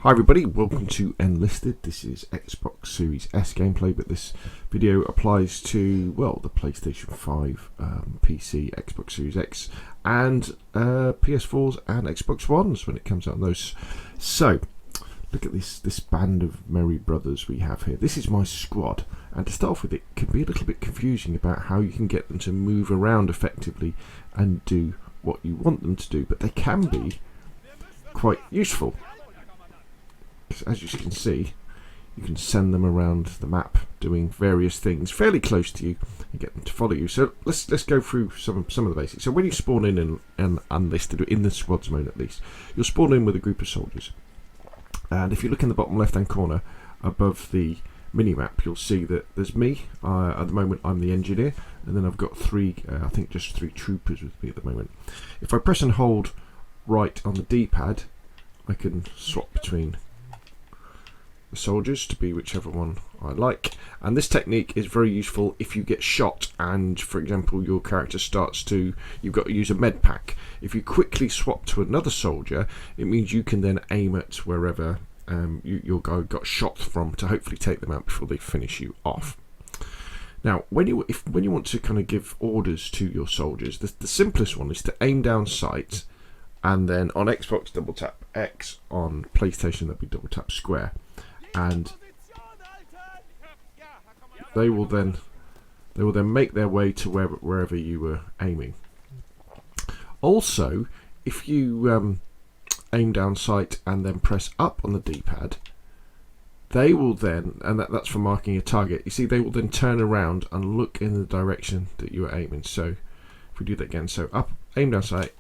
Hi everybody, welcome to Enlisted. This is Xbox Series S gameplay, but this video applies to, well, the PlayStation 5, PC, Xbox Series X, and PS4s and Xbox Ones when it comes out on those. So, look at this band of merry brothers we have here. This is my squad, and to start off with, it can be a little bit confusing about how you can get them to move around effectively and do what you want them to do, but they can be quite useful. As you can see, you can send them around the map doing various things fairly close to you and get them to follow you. So let's go through some of the basics. So when you spawn in Enlisted, in the squads mode at least, you'll spawn in with a group of soldiers. And if you look in the bottom left hand corner above the mini-map, you'll see that there's me. At the moment I'm the engineer, and then I've got I think just three troopers with me at the moment. If I press and hold right on the D-pad, I can swap between the soldiers to be whichever one I like, and this technique is very useful if you get shot and, for example, your character you've got to use a med pack. If you quickly swap to another soldier, it means you can then aim at wherever your guy got shot from to hopefully take them out before they finish you off. Now, when you want to kind of give orders to your soldiers, the simplest one is to aim down sight, and then on Xbox double tap X, on PlayStation that'd be double tap square. And they will then make their way to wherever you were aiming. Also, if you aim down sight and then press up on the D-pad, they will then, and that's for marking a target, you see they will then turn around and look in the direction that you are aiming. So if we do that again, so up, aim down sight,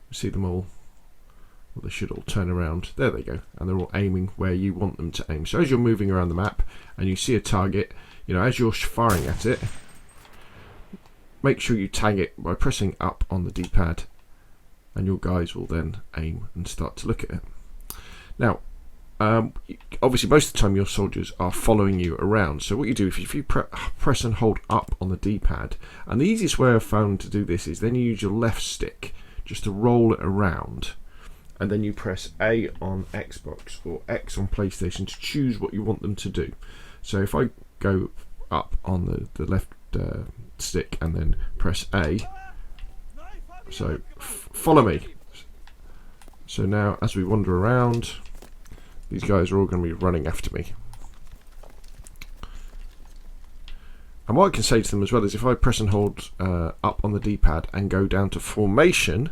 you see them all. Well, they should all turn around. There they go. And they're all aiming where you want them to aim. So as you're moving around the map and you see a target, as you're firing at it, make sure you tag it by pressing up on the D-pad, and your guys will then aim and start to look at it. Now, obviously most of the time your soldiers are following you around. So what you do, if you press and hold up on the D-pad, and the easiest way I've found to do this is then you use your left stick just to roll it around, and then you press A on Xbox or X on PlayStation to choose what you want them to do. So if I go up on the left stick and then press A, so follow me. So now as we wander around, these guys are all going to be running after me. And what I can say to them as well is if I press and hold up on the D-pad and go down to formation,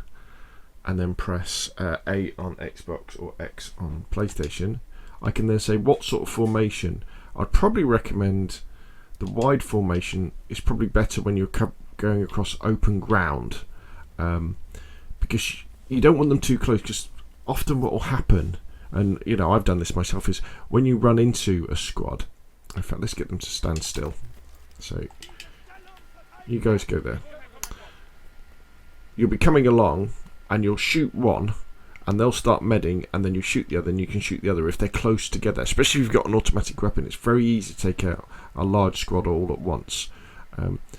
and then press A on Xbox or X on PlayStation, I can then say what sort of formation. I'd probably recommend the wide formation is probably better when you're going across open ground, because you don't want them too close, because often what will happen, and I've done this myself, is when you run into a squad. In fact, let's get them to stand still. So you guys go there. You'll be coming along, and you'll shoot one, and they'll start medding, and then you shoot the other, and you can shoot the other if they're close together. Especially if you've got an automatic weapon, it's very easy to take out a large squad all at once.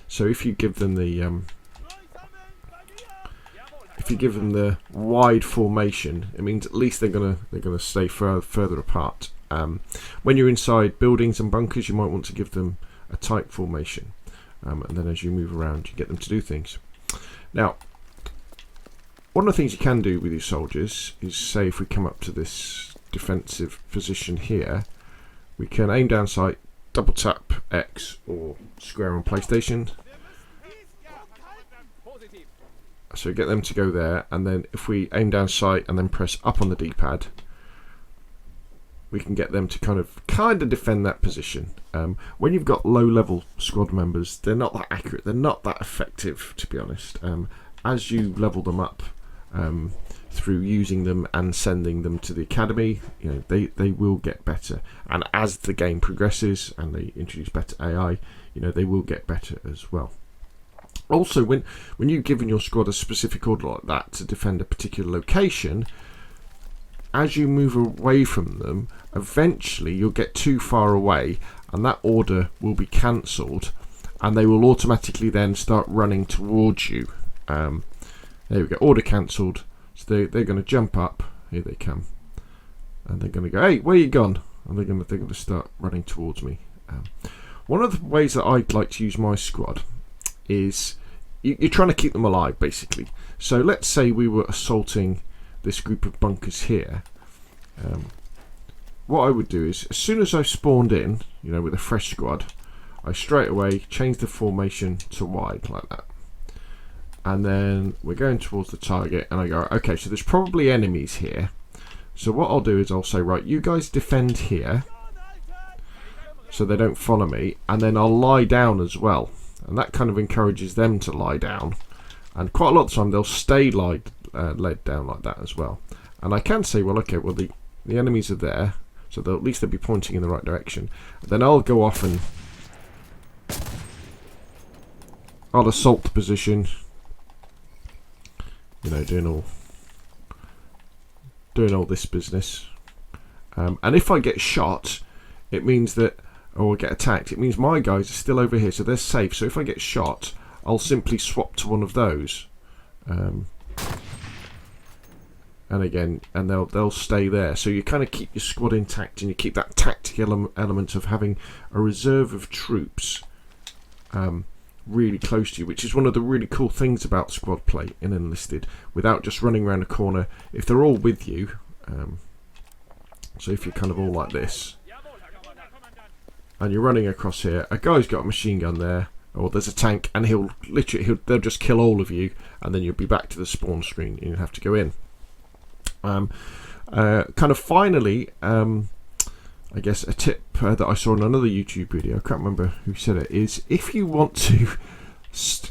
So if you give them the wide formation, it means at least they're gonna stay further apart. When you're inside buildings and bunkers, you might want to give them a tight formation, and then as you move around, you get them to do things. Now, one of the things you can do with your soldiers is, say if we come up to this defensive position here, we can aim down sight, double tap X or square on PlayStation. So get them to go there, and then if we aim down sight and then press up on the D-pad, we can get them to kind of defend that position. When you've got low level squad members, they're not that accurate, they're not that effective, to be honest. As you level them up, through using them and sending them to the academy, they will get better, and as the game progresses and they introduce better AI, they will get better as well. Also, when you've given your squad a specific order like that to defend a particular location, as you move away from them, eventually you'll get too far away and that order will be cancelled, and they will automatically then start running towards you. There we go, order cancelled. So they're going to jump up. Here they come. and they're going to go, hey, where you gone? And they're going to start running towards me. One of the ways that I'd like to use my squad is you're trying to keep them alive, basically. So let's say we were assaulting this group of bunkers here. What I would do is, as soon as I spawned in, with a fresh squad, I straight away change the formation to wide like that. And then we're going towards the target, and I go, okay, so there's probably enemies here. So what I'll do is I'll say, right, you guys defend here, so they don't follow me, and then I'll lie down as well. And that kind of encourages them to lie down. And quite a lot of the time they'll stay laid down like that as well. And I can say, well, okay, well the enemies are there, so at least they'll be pointing in the right direction. Then I'll go off and I'll assault the position. Doing all this business. And if I get shot, it means that, or get attacked, it means my guys are still over here, so they're safe. So if I get shot, I'll simply swap to one of those. And again, and they'll stay there. So you kind of keep your squad intact, and you keep that tactical element of having a reserve of troops really close to you, which is one of the really cool things about squad play in Enlisted, without just running around a corner. If they're all with you, so if you're kind of all like this, and you're running across here, a guy's got a machine gun there, or there's a tank, and they'll just kill all of you, and then you'll be back to the spawn screen, and you'll have to go in. Kind of finally, I guess a tip that I saw in another YouTube video, I can't remember who said it, is if you want to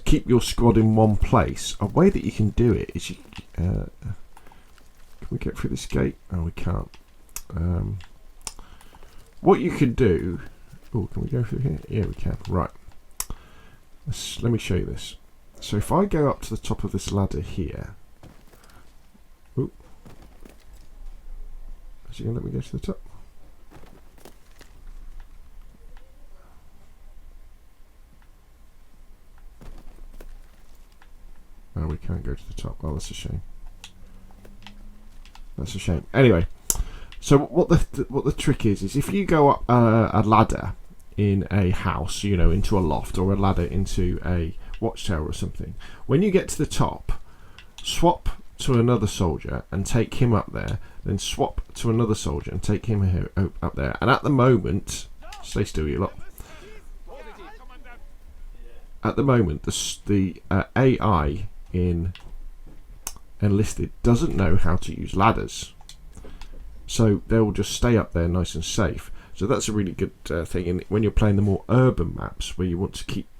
keep your squad in one place, a way that you can do it is can we get through this gate? Oh, we can't. What you could do, oh, can we go through here? Yeah, we can. Right. Let me show you this. So if I go up to the top of this ladder here, ooh, is he going to let me go to the top? Oh, we can't go to the top. Oh, that's a shame. That's a shame. Anyway, so what the trick is if you go up a ladder in a house, into a loft, or a ladder into a watchtower or something, when you get to the top, swap to another soldier and take him up there, then swap to another soldier and take him here, up there. And at the moment, stay still, you lot. At the moment, the AI in Enlisted doesn't know how to use ladders, so they'll just stay up there nice and safe. So that's a really good thing. And when you're playing the more urban maps, where you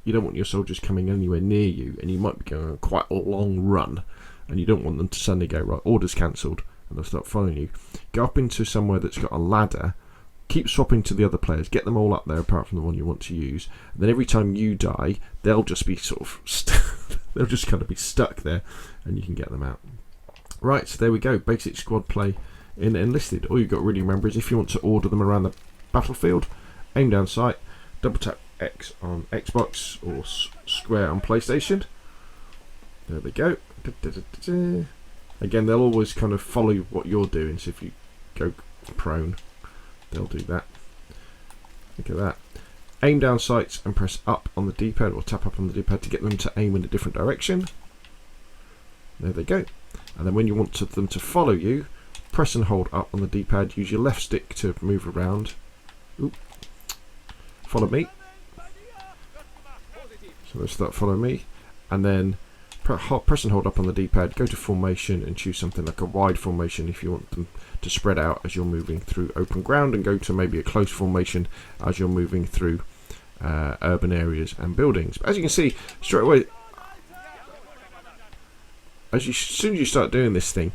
don't want your soldiers coming anywhere near you, and you might be going on quite a long run, and you don't want them to suddenly go, right, orders cancelled, and they'll start following you. Go up into somewhere that's got a ladder, keep swapping to the other players, get them all up there apart from the one you want to use, and then every time you die, they'll just be sort of they'll just kind of be stuck there, and you can get them out. Right, so there we go, basic squad play in Enlisted. All you've got to really remember is if you want to order them around the battlefield, aim down sight, double tap X on Xbox or square on PlayStation. There they go. Again, they'll always kind of follow what you're doing, so if you go prone, they'll do that. Look at that. Aim down sights and press up on the D-pad, or tap up on the D-pad to get them to aim in a different direction. There they go. And then when you want them to follow you, press and hold up on the D-pad, use your left stick to move around. Oop. Follow me. So they'll start following me. And then press and hold up on the D-pad, go to formation and choose something like a wide formation if you want them to spread out as you're moving through open ground, and go to maybe a close formation as you're moving through urban areas and buildings. But as you can see straight away, as soon as you start doing this thing,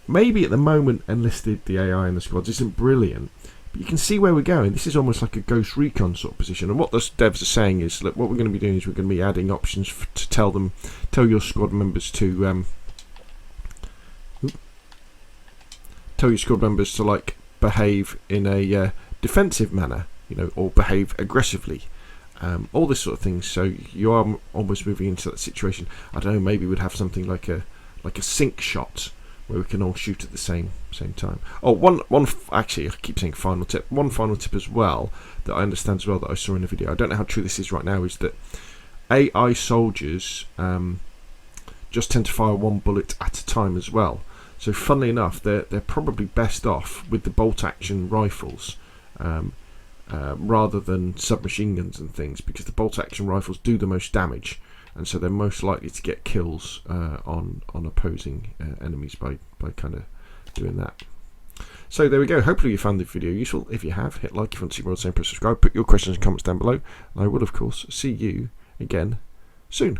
maybe at the moment Enlisted, the AI in the squads isn't brilliant, but you can see where we're going. This is almost like a Ghost Recon sort of position, and what the devs are saying is, look, what we're going to be doing is we're going to be adding options to tell your squad members to like behave in a defensive manner, or behave aggressively, all this sort of thing. So you are almost moving into that situation. I don't know, maybe we'd have something like a sink shot, where we can all shoot at the same time. Oh, actually, I keep saying final tip. One final tip as well that I understand as well that I saw in the video. I don't know how true this is right now. Is that AI soldiers just tend to fire one bullet at a time as well. So, funnily enough, they're probably best off with the bolt-action rifles rather than submachine guns and things, because the bolt-action rifles do the most damage, and so they're most likely to get kills on opposing enemies by kind of doing that. So there we go. Hopefully you found the video useful. If you have, hit like if you want to see more of the same. Press subscribe. Put your questions and comments down below, and I will of course see you again soon.